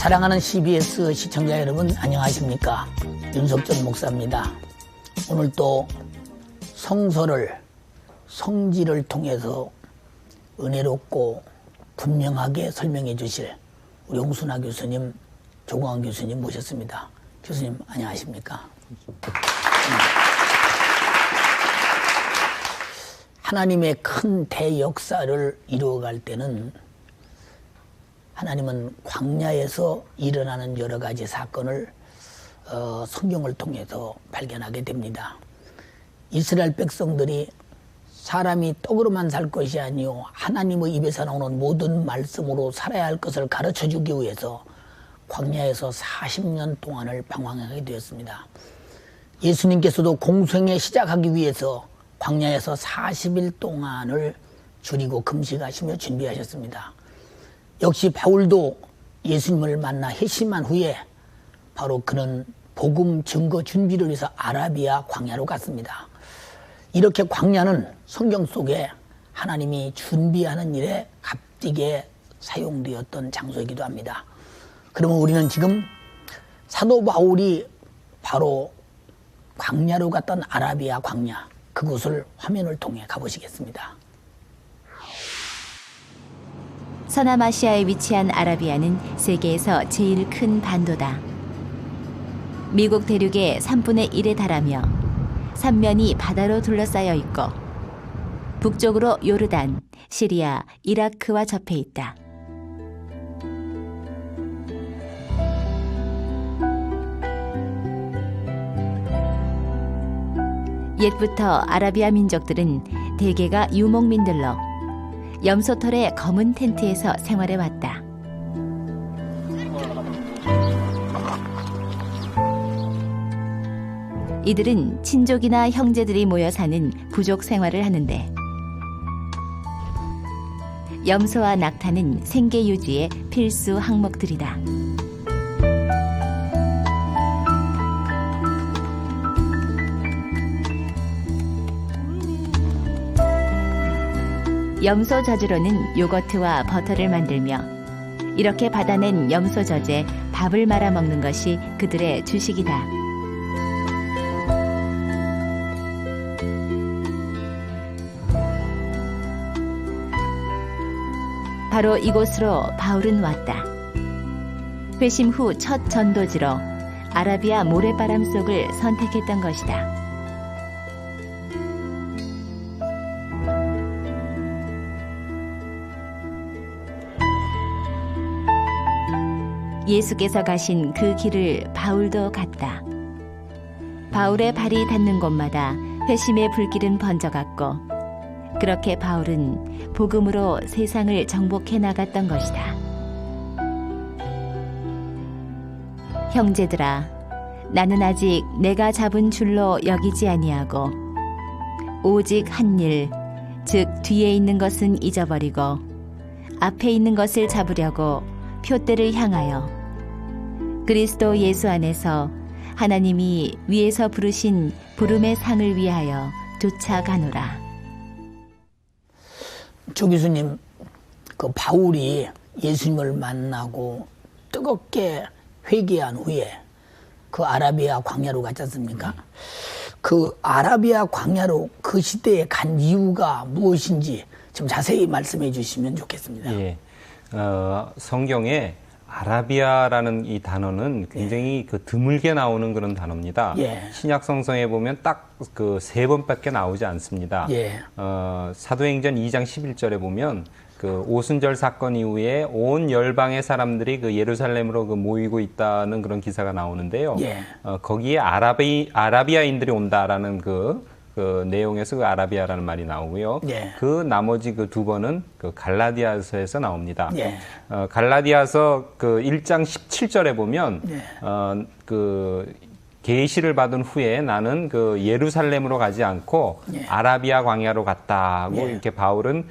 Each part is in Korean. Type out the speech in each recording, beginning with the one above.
사랑하는 CBS 시청자 여러분 안녕하십니까? 윤석전 목사입니다. 오늘 또 성지를 통해서 은혜롭고 분명하게 설명해 주실 우리 홍순아 교수님, 조광 교수님 모셨습니다. 교수님 안녕하십니까? 하나님의 큰 대역사를 이루어갈 때는 하나님은 광야에서 일어나는 여러 가지 사건을 성경을 통해서 발견하게 됩니다. 이스라엘 백성들이 사람이 떡으로만 살 것이 아니요 하나님의 입에서 나오는 모든 말씀으로 살아야 할 것을 가르쳐주기 위해서 광야에서 40년 동안을 방황하게 되었습니다. 예수님께서도 공생애 시작하기 위해서 광야에서 40일 동안을 줄이고 금식하시며 준비하셨습니다. 역시 바울도 예수님을 만나 회심한 후에 바로 그는 복음 증거 준비를 위해서 아라비아 광야로 갔습니다. 이렇게 광야는 성경 속에 하나님이 준비하는 일에 값지게 사용되었던 장소이기도 합니다. 그러면 우리는 지금 사도 바울이 바로 광야로 갔던 아라비아 광야, 그곳을 화면을 통해 가보시겠습니다. 서남아시아에 위치한 아라비아는 세계에서 제일 큰 반도다. 미국 대륙의 3분의 1에 달하며 삼면이 바다로 둘러싸여 있고 북쪽으로 요르단, 시리아, 이라크와 접해 있다. 옛부터 아라비아 민족들은 대개가 유목민들로 염소털의 검은 텐트에서 생활해왔다. 이들은 친족이나 형제들이 모여 사는 부족 생활을 하는데 염소와 낙타는 생계 유지의 필수 항목들이다. 염소 젖으로는 요거트와 버터를 만들며 이렇게 받아낸 염소 젖에 밥을 말아 먹는 것이 그들의 주식이다. 바로 이곳으로 바울은 왔다. 회심 후 첫 전도지로 아라비아 모래바람 속을 선택했던 것이다. 예수께서 가신 그 길을 바울도 갔다. 바울의 발이 닿는 곳마다 회심의 불길은 번져갔고 그렇게 바울은 복음으로 세상을 정복해 나갔던 것이다. 형제들아, 나는 아직 내가 잡은 줄로 여기지 아니하고 오직 한 일, 즉 뒤에 있는 것은 잊어버리고 앞에 있는 것을 잡으려고 표대를 향하여 그리스도 예수 안에서 하나님이 위에서 부르신 부름의 상을 위하여 쫓아가노라. 조 교수님, 그 바울이 예수님을 만나고 뜨겁게 회개한 후에 그 아라비아 광야로 갔지 않습니까? 그 아라비아 광야로 그 시대에 간 이유가 무엇인지 좀 자세히 말씀해 주시면 좋겠습니다. 예. 성경에 아라비아라는 이 단어는 굉장히 그 드물게 나오는 그런 단어입니다. 예. 신약 성서에 보면 딱 그 3번밖에 나오지 않습니다. 예. 사도행전 2장 11절에 보면 그 오순절 사건 이후에 온 열방의 사람들이 그 예루살렘으로 그 모이고 있다는 그런 기사가 나오는데요. 예. 거기에 아라비아인들이 온다라는 그 내용에서 그 아라비아라는 말이 나오고요. 예. 그 나머지 그 2번은 그 갈라디아서에서 나옵니다. 예. 갈라디아서 그 1장 17절에 보면 예. 그 계시를 받은 후에 나는 그 예루살렘으로 가지 않고 예. 아라비아 광야로 갔다고 예. 이렇게 바울은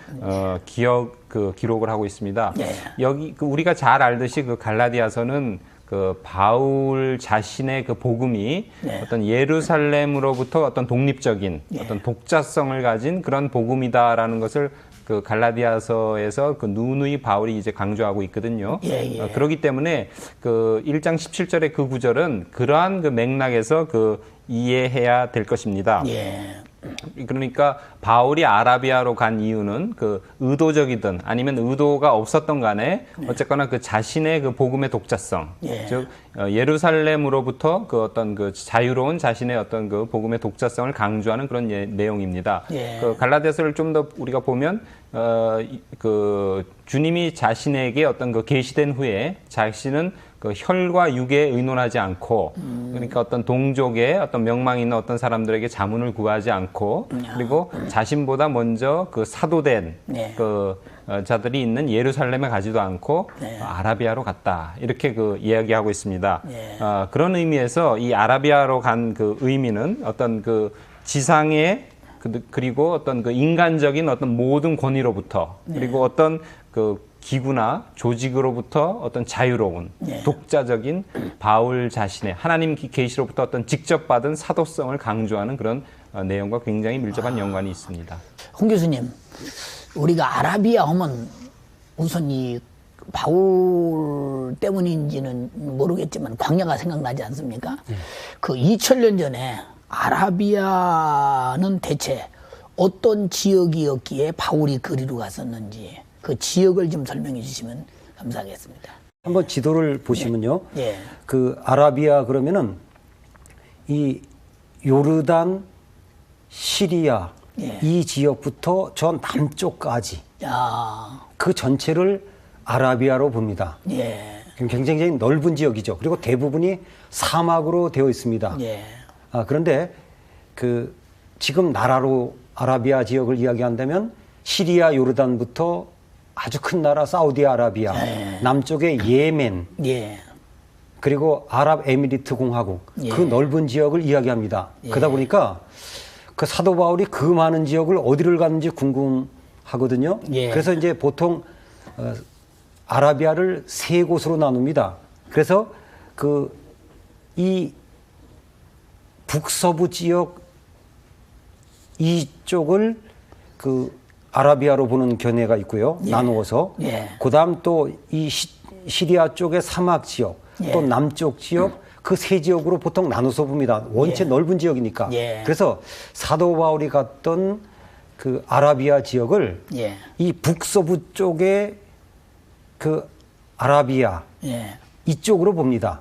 기록을 하고 있습니다. 예. 여기 우리가 잘 알듯이 그 갈라디아서는 그 바울 자신의 그 복음이 네. 어떤 예루살렘으로부터 어떤 독립적인 네. 어떤 독자성을 가진 그런 복음이다라는 것을 그 갈라디아서에서 그 누누이 바울이 이제 강조하고 있거든요. 그렇기 때문에 그 1장 17절의 그 구절은 그러한 그 맥락에서 그 이해해야 될 것입니다. 그러니까 바울이 아라비아로 간 이유는 그 의도적이든 아니면 의도가 없었던 간에 어쨌거나 그 자신의 그 복음의 독자성, 즉 예루살렘으로부터 그 어떤 그 자유로운 자신의 어떤 그 복음의 독자성을 강조하는 그런 내용입니다. 그 갈라디아서를 좀 더 우리가 보면 그 주님이 자신에게 어떤 그 계시된 후에 자신은 그 혈과 육에 의논하지 않고 그러니까 어떤 동족의 어떤 명망 있는 어떤 사람들에게 자문을 구하지 않고 그리고 자신보다 먼저 그 사도된 그 자들이 있는 예루살렘에 가지도 않고 아라비아로 갔다 이렇게 그 이야기하고 있습니다. 그런 의미에서 이 아라비아로 간 그 의미는 어떤 그 지상의 그리고 어떤 그 인간적인 어떤 모든 권위로부터 그리고 어떤 그 기구나 조직으로부터 어떤 자유로운 독자적인 바울 자신의 하나님 계시로부터 어떤 직접 받은 사도성을 강조하는 그런 내용과 굉장히 밀접한 연관이 있습니다. 홍 교수님, 우리가 아라비아 하면 우선 이 바울 때문인지는 모르겠지만 광야가 생각나지 않습니까? 그 2000년 전에 아라비아는 대체 어떤 지역이었기에 바울이 그리로 갔었는지 그 지역을 좀 설명해 주시면 감사하겠습니다. 한번 지도를 보시면요. 그 아라비아 그러면은 이 요르단, 시리아 이 지역부터 저 남쪽까지 그 전체를 아라비아로 봅니다. 굉장히 넓은 지역이죠. 그리고 대부분이 사막으로 되어 있습니다. 그런데 그 지금 나라로 아라비아 지역을 이야기한다면 시리아, 요르단부터 아주 큰 나라 사우디아라비아, 남쪽의 예멘, 그리고 아랍에미리트 공화국 그 넓은 지역을 이야기합니다. 그러다 보니까 그 사도 바울이 그 많은 지역을 어디를 갔는지 궁금하거든요. 그래서 이제 보통 아라비아를 세 곳으로 나눕니다. 그래서 그 이 북서부 지역 이쪽을 그 아라비아로 보는 견해가 있고요. 나누어서. 그다음 또 이 시리아 쪽의 사막 지역, 또 남쪽 지역 그 세 지역으로 보통 나눠서 봅니다. 원체 넓은 지역이니까. 그래서 사도 바울이 갔던 그 아라비아 지역을 이 북서부 쪽의 그 아라비아 이쪽으로 봅니다.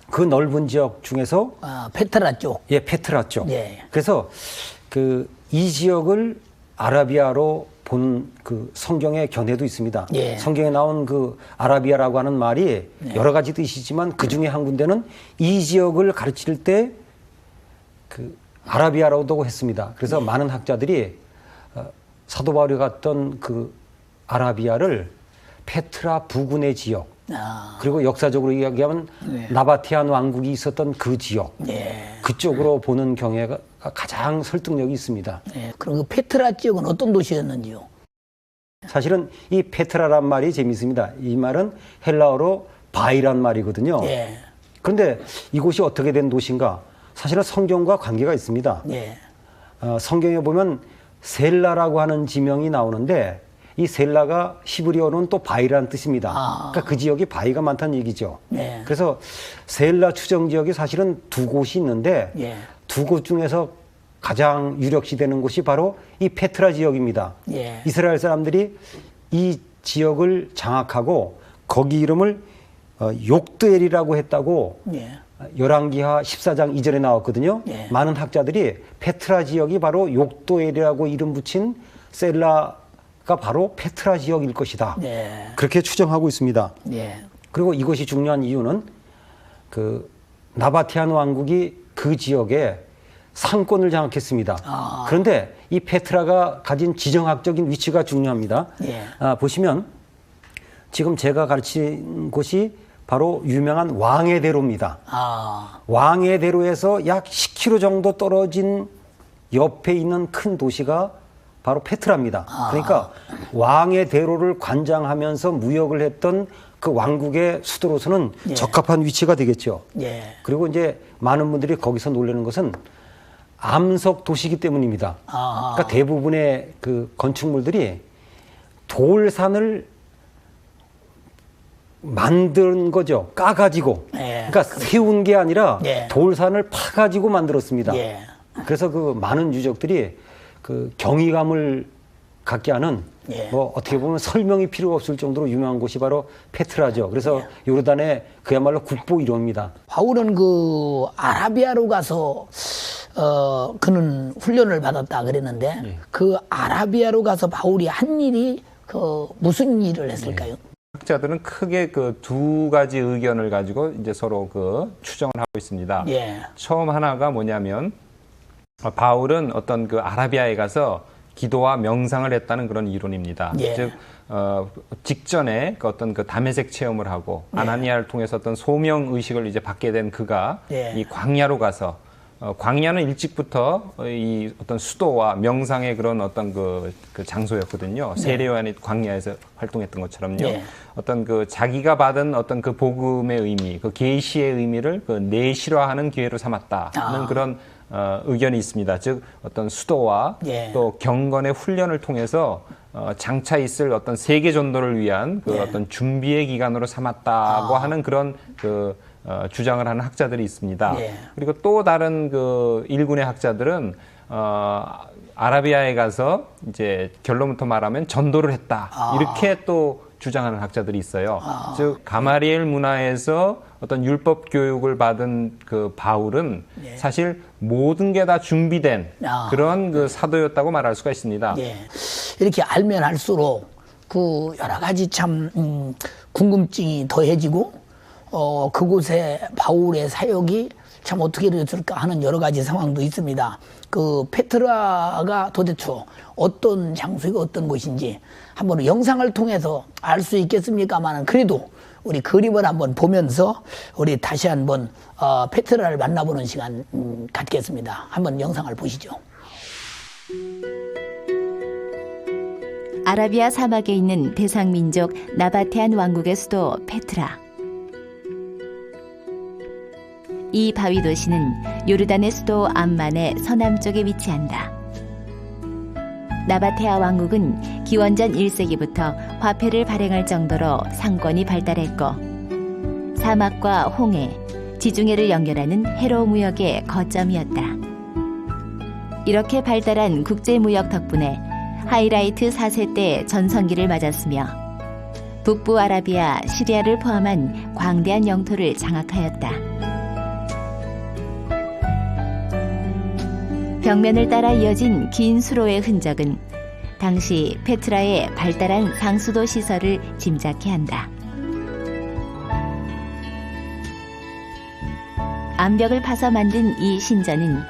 그 넓은 지역 중에서 페트라 쪽. 페트라 쪽. 그래서 그 이 지역을 아라비아로 본 그 성경의 견해도 있습니다. 성경에 나온 그 아라비아라고 하는 말이 여러 가지 뜻이지만 그 중에 한 군데는 이 지역을 가르칠 때 그 아라비아라고도 했습니다. 그래서 많은 학자들이 사도 바울이 갔던 그 아라비아를 페트라 부근의 지역 그리고 역사적으로 이야기하면 나바티안 왕국이 있었던 그 지역 그쪽으로 보는 경향가 가장 설득력이 있습니다. 그럼 그 페트라 지역은 어떤 도시였는지요? 사실은 이 페트라란 말이 재미있습니다. 이 말은 헬라어로 바이란 말이거든요. 그런데 이곳이 어떻게 된 도시인가? 사실은 성경과 관계가 있습니다. 성경에 보면 셀라라고 하는 지명이 나오는데 이 셀라가 히브리어로는 또 바이라는 뜻입니다. 그러니까 그 지역이 바위가 많다는 얘기죠. 그래서 셀라 추정 지역이 사실은 두 곳이 있는데 두 곳 중에서 가장 유력시 되는 곳이 바로 이 페트라 지역입니다. 이스라엘 사람들이 이 지역을 장악하고 거기 이름을 욕드엘이라고 했다고 열왕기하 14장 2절에 나왔거든요. 많은 학자들이 페트라 지역이 바로 욕도엘이라고 이름 붙인 셀라가 바로 페트라 지역일 것이다. 그렇게 추정하고 있습니다. 그리고 이것이 중요한 이유는 그 나바티안 왕국이 그 지역에 상권을 장악했습니다. 그런데 이 페트라가 가진 지정학적인 위치가 중요합니다. 보시면 지금 제가 가르친 곳이 바로 유명한 왕의 대로입니다. 왕의 대로에서 약 10km 정도 떨어진 옆에 있는 큰 도시가 바로 페트라입니다. 그러니까 왕의 대로를 관장하면서 무역을 했던 그 왕국의 수도로서는 적합한 위치가 되겠죠. 그리고 이제 많은 분들이 거기서 놀라는 것은 암석 도시이기 때문입니다. 그러니까 대부분의 그 건축물들이 돌산을 만든 거죠. 까가지고. 예, 그러니까 세운 게 아니라 예. 돌산을 파가지고 만들었습니다. 예. 그래서 그 많은 유적들이 그 경이감을 갖게 하는 예. 뭐 어떻게 보면 설명이 필요 없을 정도로 유명한 곳이 바로 페트라죠. 그래서 요르단의 그야말로 국보 1호입니다. 바울은 그 아라비아로 가서 그는 훈련을 받았다 그랬는데 예. 그 아라비아로 가서 바울이 한 일이 그 무슨 일을 했을까요? 학자들은 크게 그 두 가지 의견을 가지고 이제 서로 그 추정을 하고 있습니다. 예. 처음 하나가 뭐냐면 바울은 어떤 그 아라비아에 가서 기도와 명상을 했다는 그런 이론입니다. 예. 즉 직전에 그 어떤 그 담에색 체험을 하고 아나니아를 통해서 어떤 소명 의식을 이제 받게 된 그가 이 광야로 가서 광야는 일찍부터 이 어떤 수도와 명상의 그런 어떤 그 장소였거든요. 세례 요한이 광야에서 활동했던 것처럼요. 어떤 그 자기가 받은 어떤 그 복음의 의미, 그 계시의 의미를 그 내실화하는 기회로 삼았다는 그런 의견이 있습니다. 즉 어떤 수도와 또 경건의 훈련을 통해서 장차 있을 어떤 세계 전도를 위한 그 어떤 준비의 기간으로 삼았다고 하는 그런 그 주장을 하는 학자들이 있습니다. 그리고 또 다른 그 일군의 학자들은 아라비아에 가서 이제 결론부터 말하면 전도를 했다. 이렇게 또 주장하는 학자들이 있어요. 즉 가마리엘 문화에서 어떤 율법 교육을 받은 그 바울은 사실 모든 게 다 준비된 그런 그 사도였다고 말할 수가 있습니다. 이렇게 알면 할수록 그 여러 가지 참 궁금증이 더해지고 그곳에 바울의 사역이 참 어떻게 되었을까 하는 여러 가지 상황도 있습니다. 그 페트라가 도대체 어떤 장소이고 어떤 곳인지 한번 영상을 통해서 알 수 있겠습니까만은 그래도 우리 그림을 한번 보면서 우리 다시 한번 페트라를 만나보는 시간 갖겠습니다. 한번 영상을 보시죠. 아라비아 사막에 있는 대상민족 나바테안 왕국의 수도 페트라. 이 바위 도시는 요르단의 수도 암만의 서남쪽에 위치한다. 나바테아 왕국은 기원전 1세기부터 화폐를 발행할 정도로 상권이 발달했고 사막과 홍해, 지중해를 연결하는 해로 무역의 거점이었다. 이렇게 발달한 국제무역 덕분에 하이라이트 4세 때 전성기를 맞았으며 북부 아라비아, 시리아를 포함한 광대한 영토를 장악하였다. 벽면을 따라 이어진 긴 수로의 흔적은 당시 페트라의 발달한 상수도 시설을 짐작케 한다. 암벽을 파서 만든 이 신전은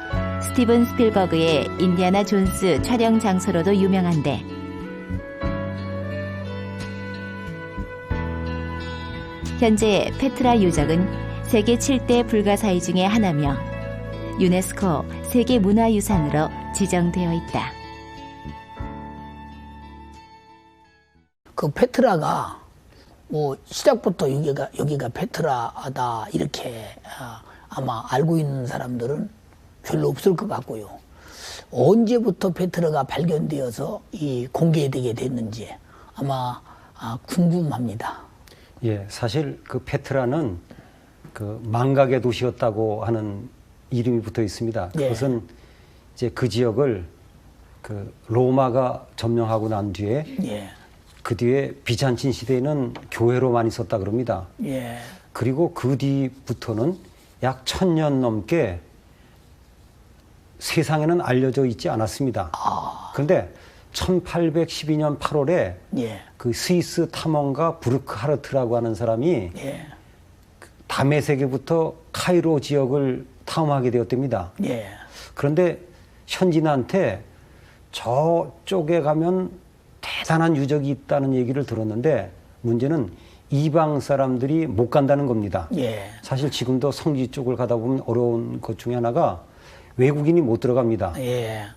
스티븐 스필버그의 인디아나 존스 촬영 장소로도 유명한데 현재 페트라 유적은 세계 7대 불가사의 중의 하나며 유네스코 세계문화유산으로 지정되어 있다. 그 페트라가 뭐 시작부터 여기가 페트라다 이렇게 아마 알고 있는 사람들은 별로 없을 것 같고요. 언제부터 페트라가 발견되어서 이 공개되게 됐는지 아마 궁금합니다. 예, 사실 그 페트라는 그 망각의 도시였다고 하는 이름이 붙어 있습니다. 그것은 이제 그 지역을 그 로마가 점령하고 난 뒤에 그 뒤에 비잔틴 시대에는 교회로 많이 썼다 그럽니다. 그리고 그 뒤부터는 약 1000년 넘게 세상에는 알려져 있지 않았습니다. 그런데 1812년 8월에 그 스위스 탐험가 부르크하르트라고 하는 사람이 담에색에부터 카이로 지역을 탐험하게 되었답니다. 그런데 현지인한테 저쪽에 가면 대단한 유적이 있다는 얘기를 들었는데 문제는 이방 사람들이 못 간다는 겁니다. 사실 지금도 성지 쪽을 가다 보면 어려운 것 중에 하나가 외국인이 못 들어갑니다.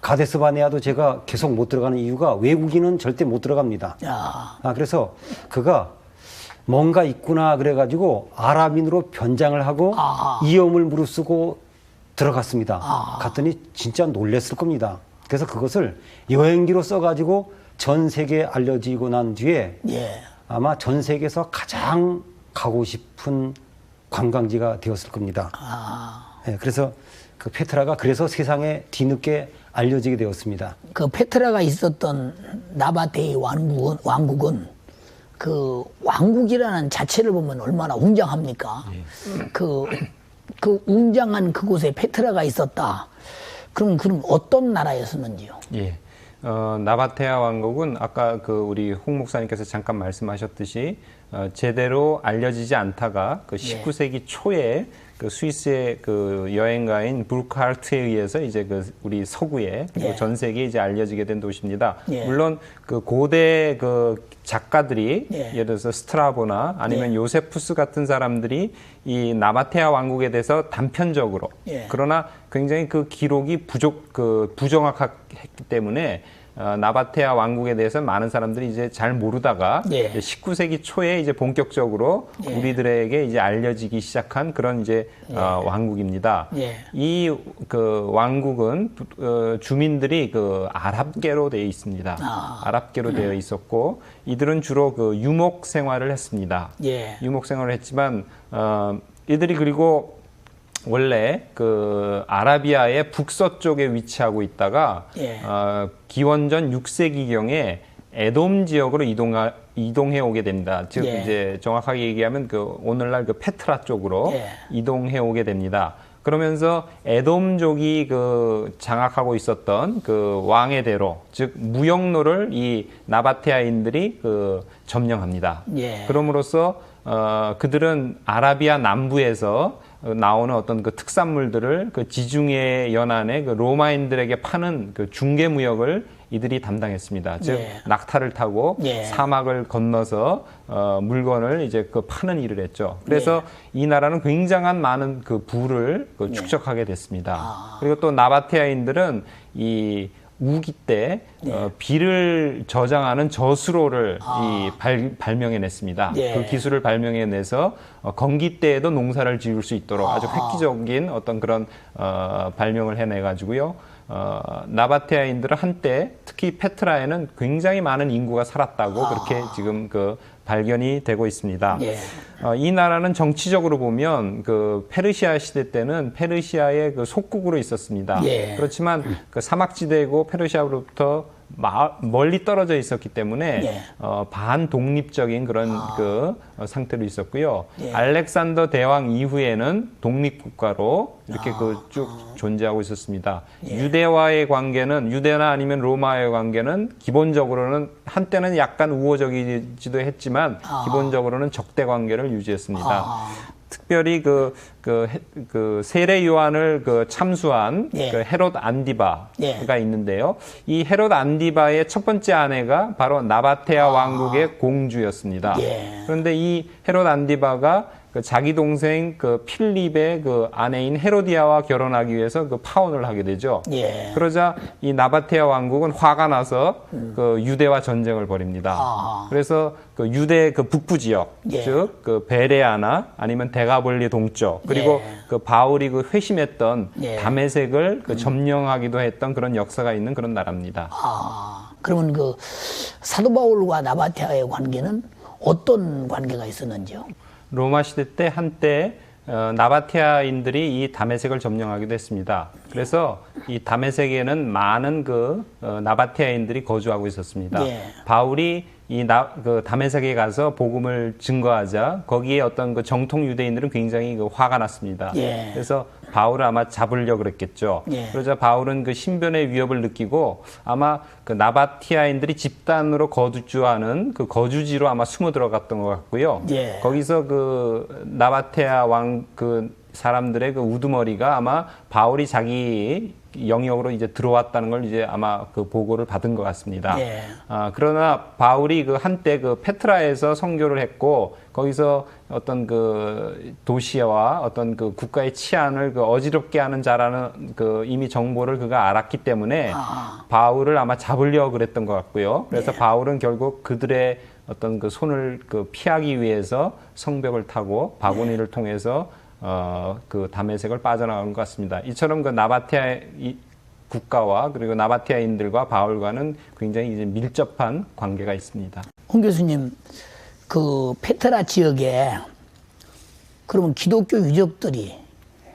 가데스 바네아도 제가 계속 못 들어가는 이유가 외국인은 절대 못 들어갑니다. 그래서 그가 뭔가 있구나 그래가지고 아랍인으로 변장을 하고 이엄을 무릅쓰고 들어갔습니다. 갔더니 진짜 놀랬을 겁니다. 그래서 그것을 여행기로 써가지고 전 세계에 알려지고 난 뒤에 예. 아마 전 세계에서 가장 가고 싶은 관광지가 되었을 겁니다. 예, 그래서 그 페트라가 그래서 세상에 뒤늦게 알려지게 되었습니다. 그 페트라가 있었던 나바테의 왕국은 그 왕국이라는 자체를 보면 얼마나 웅장합니까? 그 웅장한 그곳에 페트라가 있었다. 그럼 어떤 나라였었는지요? 예. 나바테아 왕국은 아까 그 우리 홍 목사님께서 잠깐 말씀하셨듯이 제대로 알려지지 않다가 그 19세기 초에 그 스위스의 그 여행가인 부르크하르트에 의해서 이제 그 우리 서구에 그리고 전 세계에 이제 알려지게 된 도시입니다. 물론 그 고대 그 작가들이 예를 들어서 스트라보나 아니면 요세푸스 같은 사람들이 이 나바테아 왕국에 대해서 단편적으로 그러나 굉장히 그 기록이 부정확했기 때문에 나바테아 왕국에 대해서 많은 사람들이 이제 잘 모르다가 19세기 초에 이제 본격적으로 우리들에게 이제 알려지기 시작한 그런 이제 왕국입니다. 이 그 왕국은 주민들이 그 아랍계로 되어 있습니다. 아랍계로 되어 있었고 이들은 주로 그 유목 생활을 했습니다. 유목 생활을 했지만 이들이 그리고 원래 그 아라비아의 북서쪽에 위치하고 있다가 기원전 6세기경에 에돔 지역으로 이동해 오게 됩니다. 즉 이제 정확하게 얘기하면 그 오늘날 그 페트라 쪽으로 이동해 오게 됩니다. 그러면서 에돔족이 그 장악하고 있었던 그 왕의 대로 즉 무역로를 이 나바테아인들이 그 점령합니다. 그럼으로써 그들은 아라비아 남부에서 나오는 어떤 그 특산물들을 그 지중해 연안에 그 로마인들에게 파는 그 중개 무역을 이들이 담당했습니다. 즉 낙타를 타고 사막을 건너서 물건을 이제 그 파는 일을 했죠. 그래서 이 나라는 굉장한 많은 그 부를 그 축적하게 됐습니다. 그리고 또 나바테아인들은 이 우기 때 비를 저장하는 저수로를 발명해냈습니다. 그 기술을 발명해내서 건기 때에도 농사를 지을 수 있도록 아주 획기적인 어떤 그런 발명을 해내가지고요. 나바테아인들은 한때 특히 페트라에는 굉장히 많은 인구가 살았다고 그렇게 지금 그 발견이 되고 있습니다. 이 나라는 정치적으로 보면 그 페르시아 시대 때는 페르시아의 그 속국으로 있었습니다. 그렇지만 그 사막지대고 페르시아로부터 멀리 떨어져 있었기 때문에 반독립적인 그런 그 상태로 있었고요. 알렉산더 대왕 이후에는 독립국가로 이렇게 그 쭉 존재하고 있었습니다. 유대와의 관계는 유대나 아니면 로마와의 관계는 기본적으로는 한때는 약간 우호적이지도 했지만 기본적으로는 적대 관계를 유지했습니다. 특별히 그 세례 요한을 그 참수한 그 헤롯 안디바가 있는데요. 이 헤롯 안디바의 첫 번째 아내가 바로 나바테아 왕국의 공주였습니다. 그런데 이 헤롯 안디바가 그 자기 동생 그 필립의 그 아내인 헤로디아와 결혼하기 위해서 그 파혼을 하게 되죠. 그러자 이 나바테아 왕국은 화가 나서 그 유대와 전쟁을 벌입니다. 그래서 그 유대 그 북부 지역, 즉 그 베레아나 아니면 데가볼리 동쪽 그리고 그 바울이 그 회심했던 다메섹을 그 점령하기도 했던 그런 역사가 있는 그런 나라입니다. 그러면 그 사도 바울과 나바테아의 관계는 어떤 관계가 있었는지요? 로마 시대 때 한때 나바테아인들이 이 다메섹을 점령하기도 했습니다. 그래서 이 다메섹에는 많은 그 나바테아인들이 거주하고 있었습니다. 바울이 그 다메섹에 가서 복음을 증거하자 거기에 어떤 그 정통 유대인들은 굉장히 그 화가 났습니다. 그래서 바울을 아마 잡으려고 그랬겠죠. 그러자 바울은 그 신변의 위협을 느끼고 아마 그 나바티아인들이 집단으로 거주하는 그 거주지로 아마 숨어 들어갔던 것 같고요. 거기서 그 나바테아 왕 그 사람들의 그 우두머리가 아마 바울이 자기 영역으로 이제 들어왔다는 걸 이제 아마 그 보고를 받은 것 같습니다. 그러나 바울이 그 한때 그 페트라에서 선교를 했고 거기서 어떤 그 도시와 어떤 그 국가의 치안을 그 어지럽게 하는 자라는 그 이미 정보를 그가 알았기 때문에 바울을 아마 잡으려고 그랬던 것 같고요. 그래서 바울은 결국 그들의 어떤 그 손을 그 피하기 위해서 성벽을 타고 바구니를 통해서 그 다메섹을 빠져나간 것 같습니다. 이처럼 그 나바테아 국가와 그리고 나바티아인들과 바울과는 굉장히 이제 밀접한 관계가 있습니다. 홍 교수님, 그 페트라 지역에 그러면 기독교 유적들이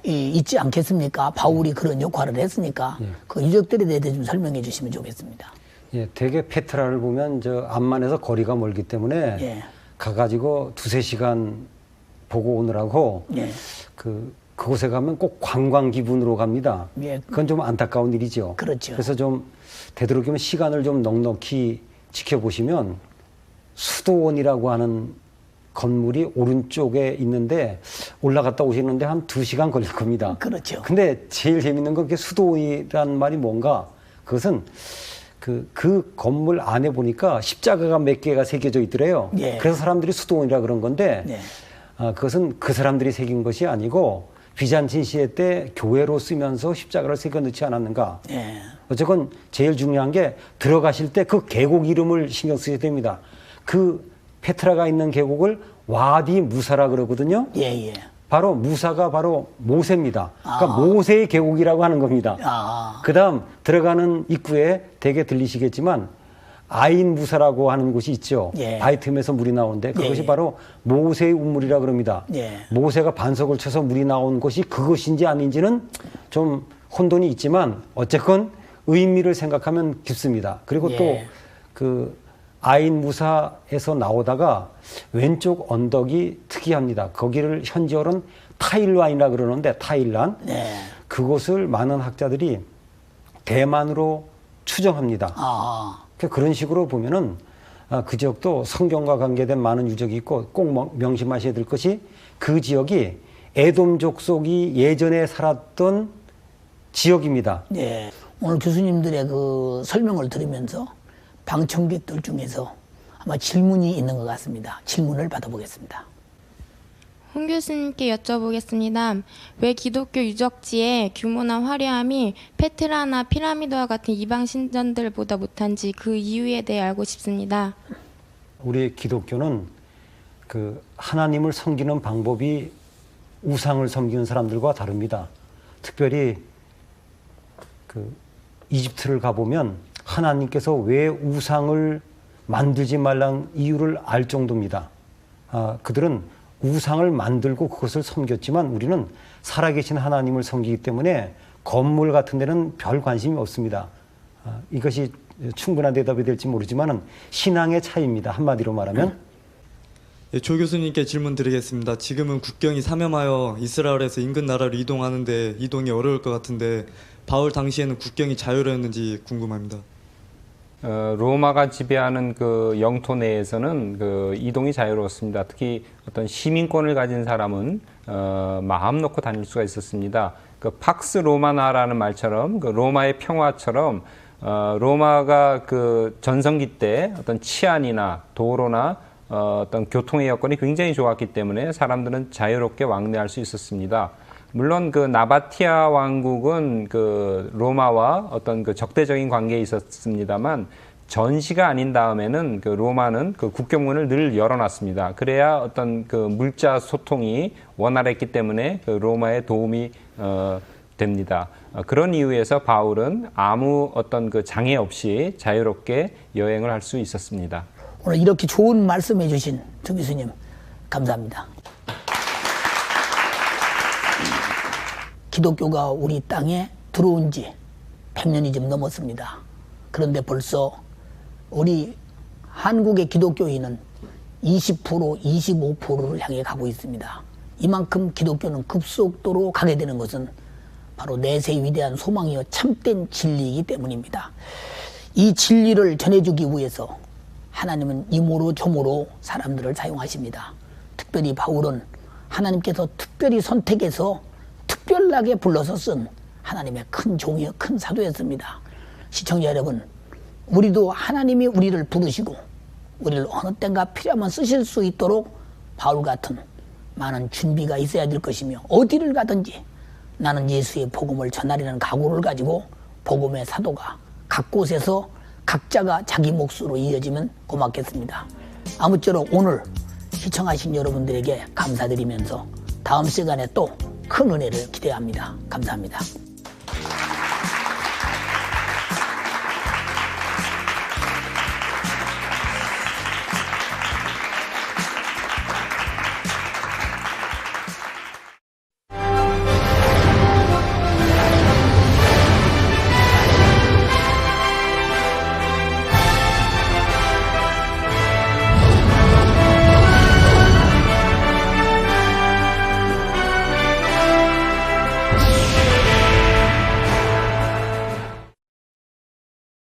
있지 않겠습니까? 바울이 그런 역할을 했으니까 그 유적들에 대해 좀 설명해 주시면 좋겠습니다. 예, 대개 페트라를 보면 저 암만에서 거리가 멀기 때문에 가가지고 2-3시간 보고 오느라고 그곳에 가면 꼭 관광 기분으로 갑니다. 그건 좀 안타까운 일이죠. 그렇죠. 그래서 좀 되도록이면 시간을 좀 넉넉히 지켜보시면 수도원이라고 하는 건물이 오른쪽에 있는데 올라갔다 오시는데 한 2시간 걸릴 겁니다. 그렇죠. 근데 제일 재밌는 건 그게 수도원이란 말이 뭔가 그것은 그 건물 안에 보니까 십자가가 몇 개가 새겨져 있더래요. 그래서 사람들이 수도원이라 그런 건데 그것은 그 사람들이 새긴 것이 아니고 비잔틴 시대 때 교회로 쓰면서 십자가를 새겨 넣지 않았는가. 어쨌건 제일 중요한 게 들어가실 때 그 계곡 이름을 신경 쓰셔야 됩니다. 그 페트라가 있는 계곡을 와디 무사라 그러거든요. 바로 무사가 바로 모세입니다. 그러니까 모세의 계곡이라고 하는 겁니다. 그다음 들어가는 입구에 대개 들리시겠지만 아인 무사라고 하는 곳이 있죠. 바이틈에서 물이 나오는데 그것이 바로 모세의 우물이라 그럽니다. 모세가 반석을 쳐서 물이 나온 것이 그것인지 아닌지는 좀 혼돈이 있지만 어쨌건 의미를 생각하면 깊습니다. 그리고 또 그 아인 무사에서 나오다가 왼쪽 언덕이 특이합니다. 거기를 현지어로는 타일란이라 그러는데 타일란 그곳을 많은 학자들이 대만으로 추정합니다. 그런 식으로 보면은 그 지역도 성경과 관계된 많은 유적이 있고 꼭 명심하셔야 될 것이 그 지역이 에돔 족속이 예전에 살았던 지역입니다. 오늘 교수님들의 그 설명을 들으면서 방청객들 중에서 아마 질문이 있는 것 같습니다. 질문을 받아보겠습니다. 홍 교수님께 여쭤보겠습니다. 왜 기독교 유적지의 규모나 화려함이 페트라나 피라미드와 같은 이방 신전들보다 못한지 그 이유에 대해 알고 싶습니다. 우리 기독교는 그 하나님을 섬기는 방법이 우상을 섬기는 사람들과 다릅니다. 특별히 그 이집트를 가보면 하나님께서 왜 우상을 만들지 말라는 이유를 알 정도입니다. 그들은 우상을 만들고 그것을 섬겼지만 우리는 살아계신 하나님을 섬기기 때문에 건물 같은 데는 별 관심이 없습니다. 이것이 충분한 대답이 될지 모르지만 신앙의 차이입니다. 한마디로 말하면. 조 교수님께 질문 드리겠습니다. 지금은 국경이 삼염하여 이스라엘에서 인근 나라로 이동하는데 이동이 어려울 것 같은데 바울 당시에는 국경이 자유로웠는지 궁금합니다. 로마가 지배하는 그 영토 내에서는 그 이동이 자유로웠습니다. 특히 어떤 시민권을 가진 사람은 마음 놓고 다닐 수가 있었습니다. 그 팍스 로마나라는 말처럼 그 로마의 평화처럼 로마가 그 전성기 때 어떤 치안이나 도로나 어떤 교통의 여건이 굉장히 좋았기 때문에 사람들은 자유롭게 왕래할 수 있었습니다. 물론 그 나바티아 왕국은 그 로마와 어떤 그 적대적인 관계에 있었습니다만 전시가 아닌 다음에는 그 로마는 그 국경문을 늘 열어놨습니다. 그래야 어떤 그 물자 소통이 원활했기 때문에 그 로마에 도움이 됩니다. 그런 이유에서 바울은 아무 어떤 그 장애 없이 자유롭게 여행을 할 수 있었습니다. 오늘 이렇게 좋은 말씀해 주신 조 교수님 감사합니다. 기독교가 우리 땅에 들어온 지 100년이 좀 넘었습니다. 그런데 벌써 우리 한국의 기독교인은 20%, 25%를 향해 가고 있습니다. 이만큼 기독교는 급속도로 가게 되는 것은 바로 내세의 위대한 소망이요 참된 진리이기 때문입니다. 이 진리를 전해주기 위해서 하나님은 이모로 저모로 사람들을 사용하십니다. 특별히 바울은 하나님께서 특별히 선택해서 특별하게 불러서 쓴 하나님의 큰 종이요 큰 사도였습니다. 시청자 여러분, 우리도 하나님이 우리를 부르시고 우리를 어느 때인가 필요하면 쓰실 수 있도록 바울 같은 많은 준비가 있어야 될 것이며 어디를 가든지 나는 예수의 복음을 전하려는 각오를 가지고 복음의 사도가 각 곳에서 각자가 자기 몫으로 이어지면 고맙겠습니다. 아무쪼록 오늘 시청하신 여러분들에게 감사드리면서 다음 시간에 또 큰 은혜를 기대합니다. 감사합니다.